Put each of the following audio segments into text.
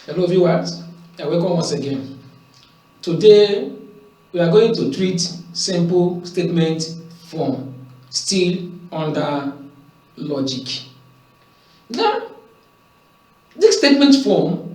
Hello viewers, welcome once again. Today we are going to treat simple statement form still under logic. Now, this statement form,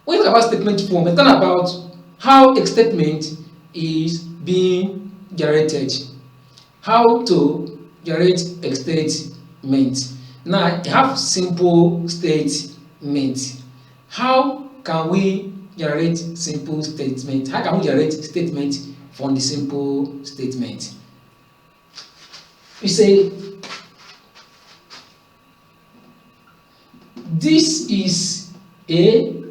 when you talk about statement form, it's talking about how a statement is being generated, how to generate a statement. Now, you have simple statement. How can we generate simple statement? How can we generate statement from the simple statement? We say this is a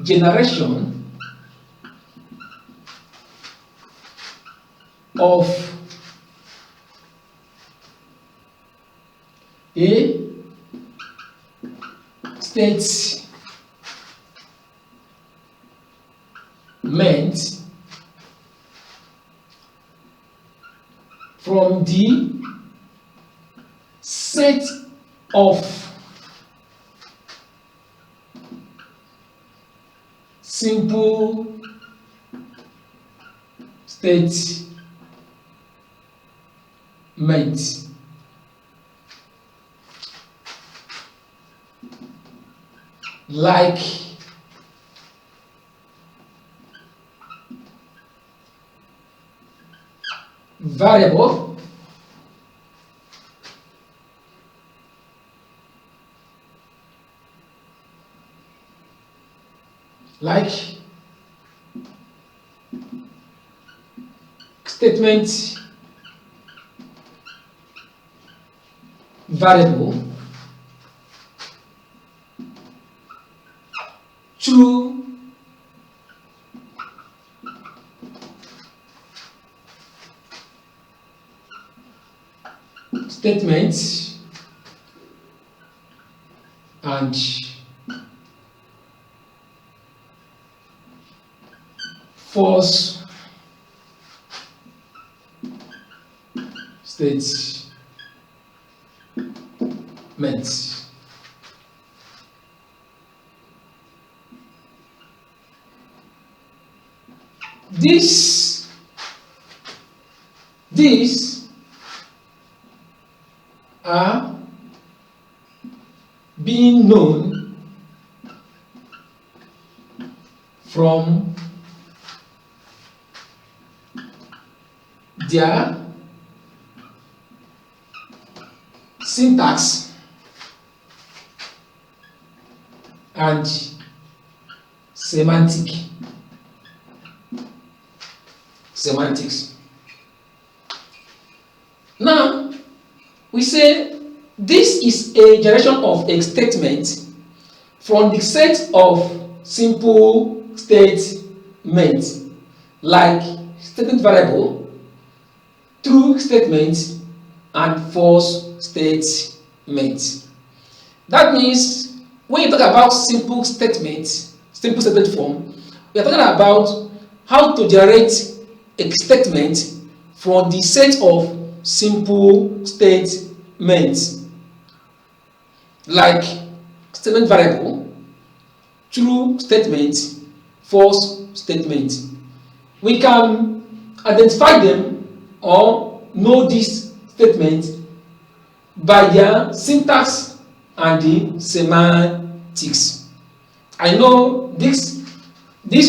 generation of a statement from the set of simple statements like variable, like statement variable, true statement, and false statement. These are being known from their syntax and semantics. Now, we say this is a generation of a statement from the set of simple statements like statement variable, true statement, and false statement. That means when you talk about simple statement form, we are talking about how to generate a statement from the set of simple statements like statement variable, true statement, false statement. We can identify them or know this statement by their syntax and the semantics. I know these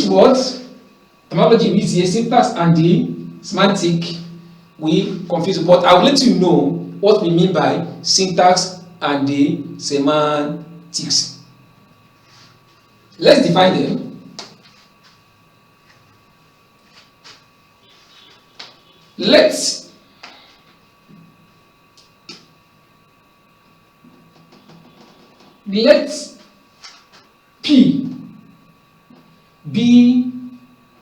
words, terminology we use here, syntax and the semantic, we confuse, but I will let you know what we mean by syntax and the semantics. Let's define them. Let P be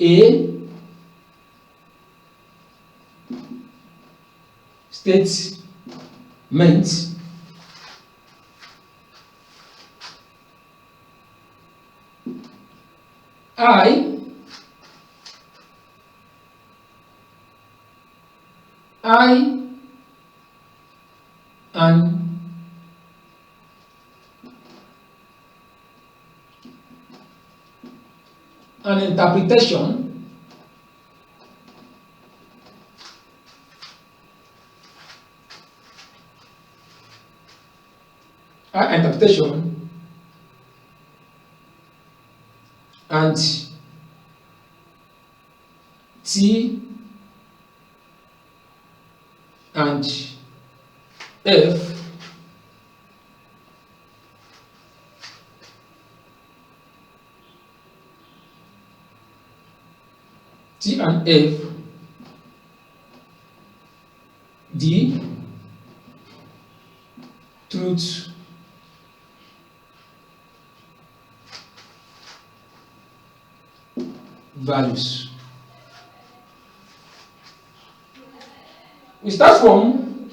a statement I and an interpretation and T and F the truth values. We start from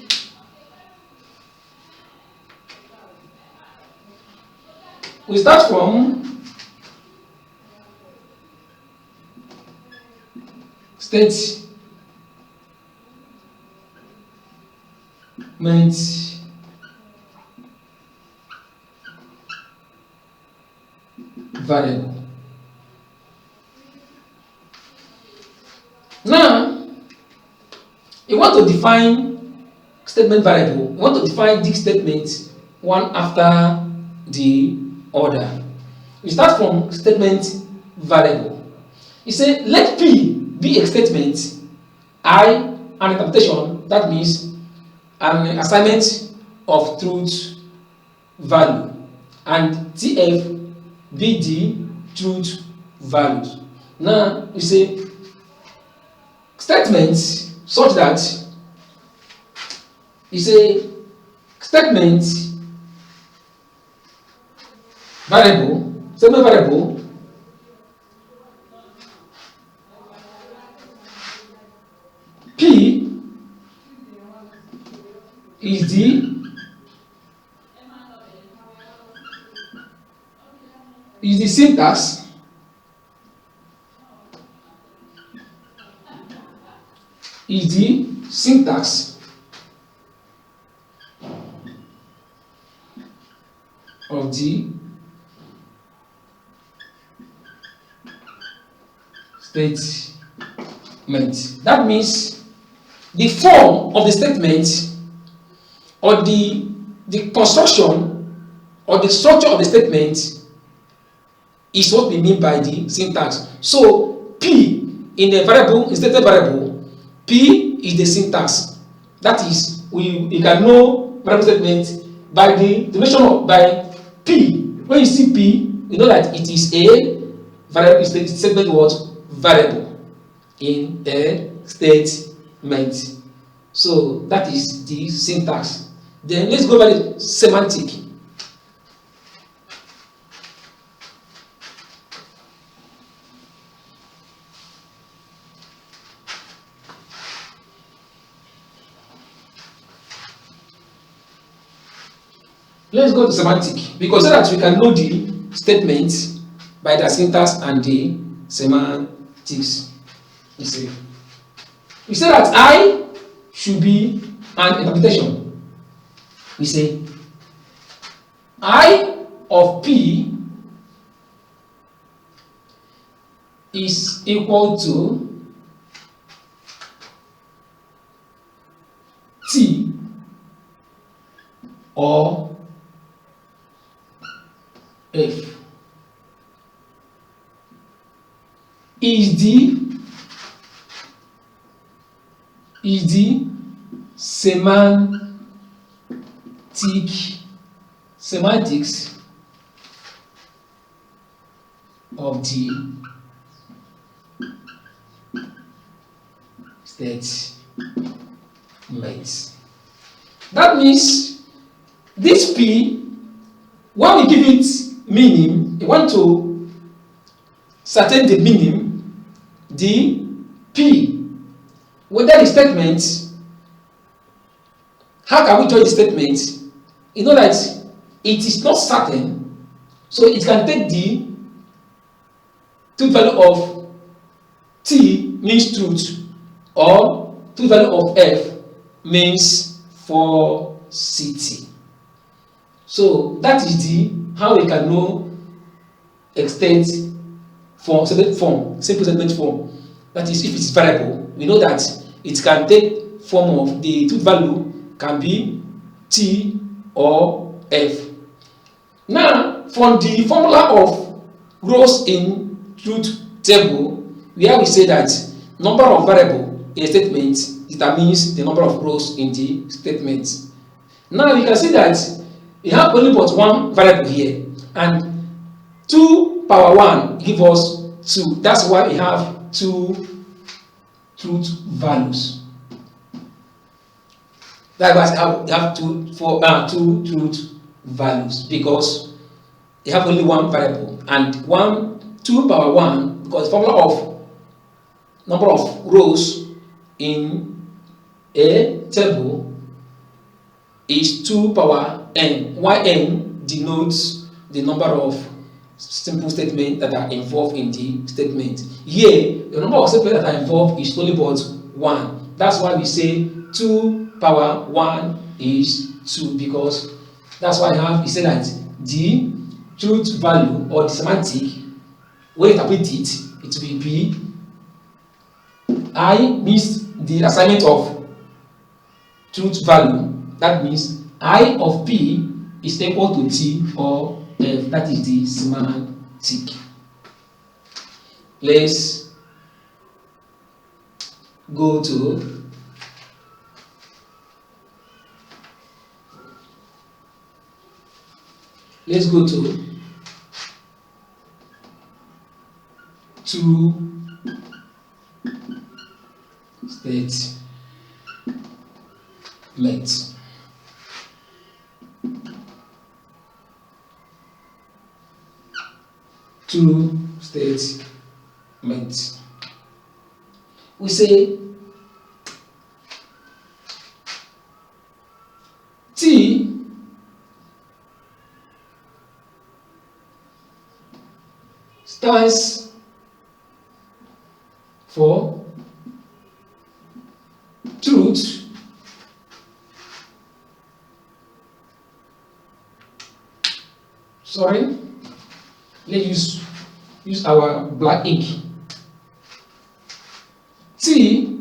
statement variable. Now, you want to define statement variable. You want to define these statements one after the other. We start from statement variable. You say let P be a statement, I an interpretation, that means an assignment of truth value, and TF be the truth values. Now we say statements such that you say statement variable P is the syntax of the statement. That means the form of the statement or the construction or the structure of the statement is what we mean by the syntax. So P in a variable, in stated variable, P is the syntax. That is, we can know variable statement by the definition of by P. When you see P, you know that it is a variable, statement what? Variable in a statement. So that is the syntax. Then let's go over the semantic. Let's go to semantic, because so that we can know the statements by the syntax and the semantics. You see, we say that I should be an interpretation. We say I of P is equal to T or F is the semantics of the statement. That means this P, when we give it meaning, we want to ascertain the meaning, the P, whether the statement, how can we judge the statement? You know that it is not certain, so it can take the truth value of T means truth, or truth value of F means falsity. So that is the how we can know extent form, simple statement form. That is, if it's variable, we know that it can take form of the truth value can be T or F. Now, from the formula of rows in truth table, where we say that number of variable in a statement determines the number of rows in the statement. Now you can see that we have only but one variable here, and 2 power 1 give us 2. That's why we have 2 truth values. That's why we have two truth values, because they have only one variable, and 2 power 1, because the formula of number of rows in a table is 2 power n, while n denotes the number of simple statements that are involved in the statement. Here, the number of statements that are involved is only but 1. That's why we say 2 power 1 is 2, because that's why we say that the truth value or the semantic, when you interpret it, it will be I means the assignment of truth value. That means I of P is equal to T or F. That is the semantic. Let's go to two statements. Two statements. We say T stands for truth let's use our black ink. T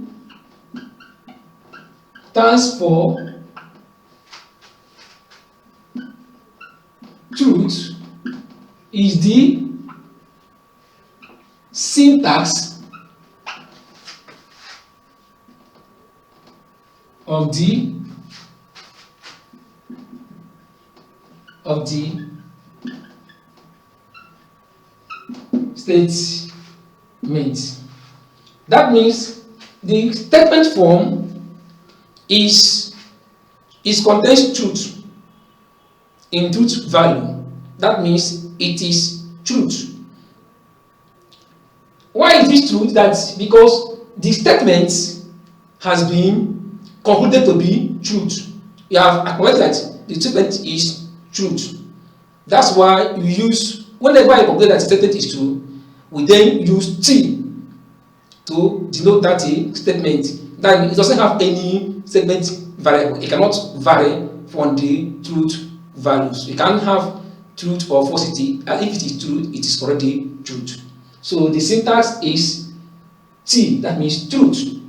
stands for truth is the syntax of the statement. That means the statement form is contains truth in truth value. That means it is truth. Why is this truth? That's because the statement has been concluded to be truth. You have acknowledged that the statement is truth. That's why we use, whenever I conclude that the statement is true, we then use T to denote that statement. That it doesn't have any statement variable. It cannot vary from the truth values. You can't have truth or falsity, and if it is true, it is already truth. So the syntax is T, that means truth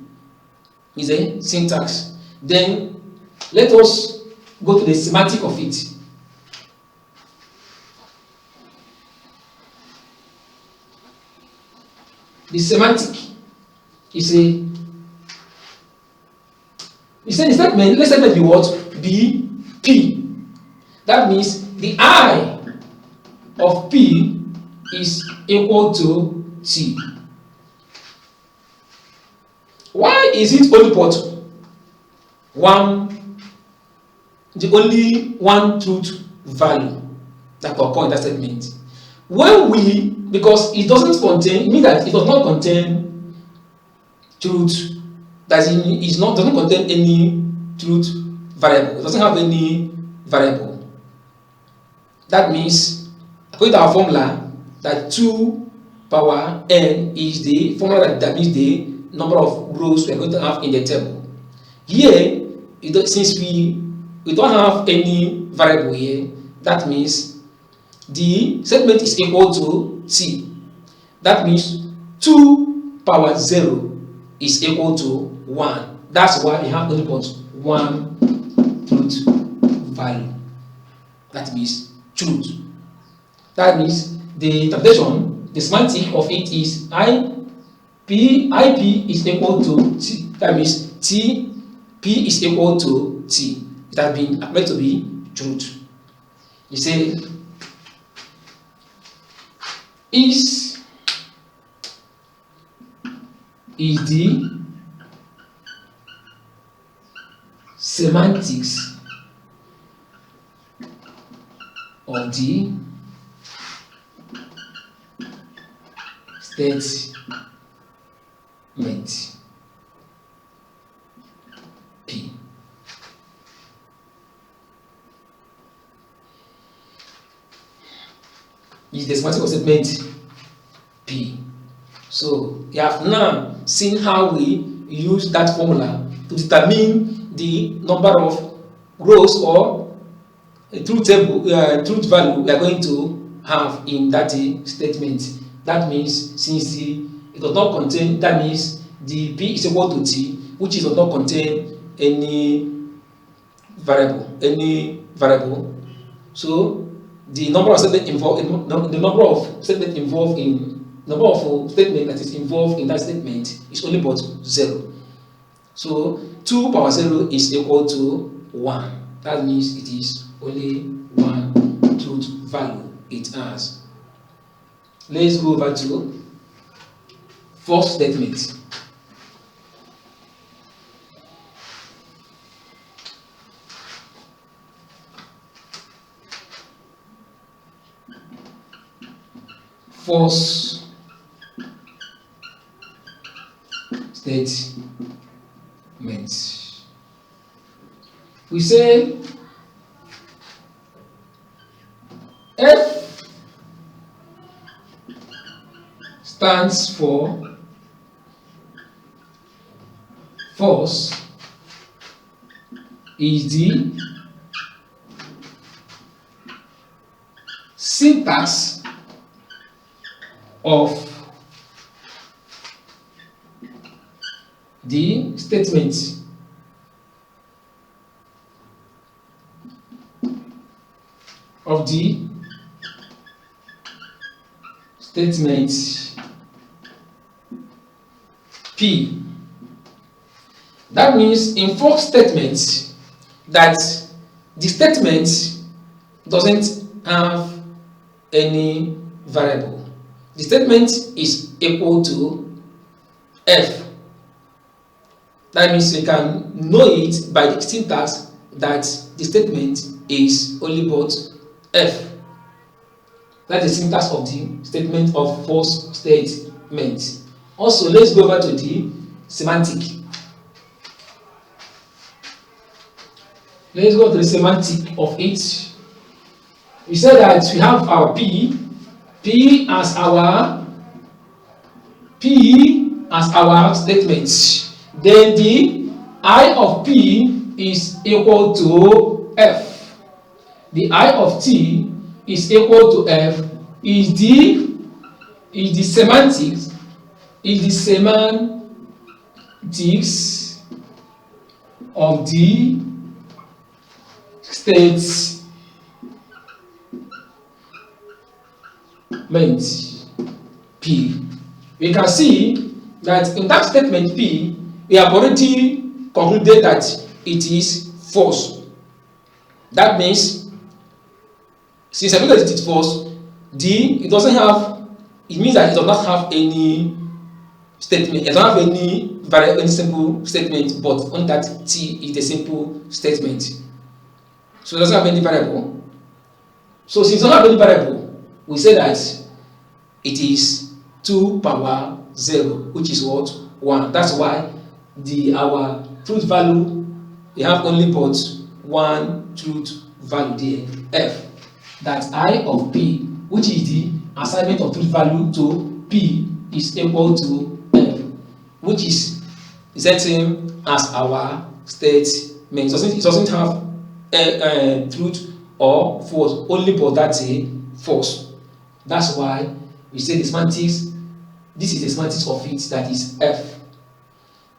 is a syntax. Then let us go to the semantic of it. The semantic is the statement, let's say be what? Be P. That means the I of P is equal to T. Why is it only but the only one truth value that occur in that statement? Because it doesn't contain, it means that it does not contain truth, that it doesn't contain any truth variable. It doesn't have any variable. That means, according to our formula, that 2 power n is the formula that means the number of rows we are going to have in the table. Here, since we don't have any variable here, that means the statement is equal to T. That means 2 power 0 is equal to 1. That's why we have only but one truth value. That means truth. That means the interpretation, the semantic of it is IP is equal to T. That means P is equal to T. It has been meant to be truth. You say is the semantics of the statement P. Is the semantic of statement P. So you have now seen how we use that formula to determine the number of rows or truth table, truth value we are going to have in that statement. That means since it does not contain, that means the P is equal to T, which does not contain any variable. So the number of statements involved in the number of statements involved in number of statement that is involved in that statement is only but 0. So 2 power 0 is equal to 1. That means it is only one truth value it has. Let's go over to false statement. False statement. We say F stands for false is the syntax of the statement. Of the statement P. That means in false statements that the statement doesn't have any variable. The statement is equal to F. That means you can know it by the syntax that the statement is only but F. That is the syntax of the statement of false statement. Also, let's go over to the semantic. Let's go to the semantic of it. We said that we have our P as our statement. Then the I of P is equal to F. The I of T is equal to F is the semantics of the statement P. We can see that in that statement P, we have already concluded that it is false. That means, since I know that it is false, it doesn't have, it means that it does not have any statement, it does not have any simple statement, but on that T is a simple statement. So it doesn't have any variable. So since it doesn't have any variable, we say that it is 2 power 0, which is what? 1. That's why our truth value, we have only but one truth value there, F. That I of P, which is the assignment of truth value to P, is equal to F, which is the same as our statement. It doesn't have truth or false, only but that's a false. That's why we say the semantics this is the semantics of it, that is F.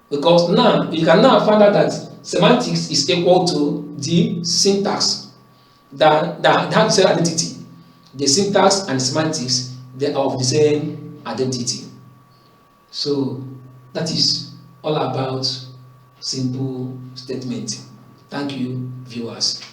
Because now you can now find out that semantics is equal to the syntax, that have the same identity. The syntax and semantics, they are of the same identity. So that is all about simple statement. Thank you, viewers.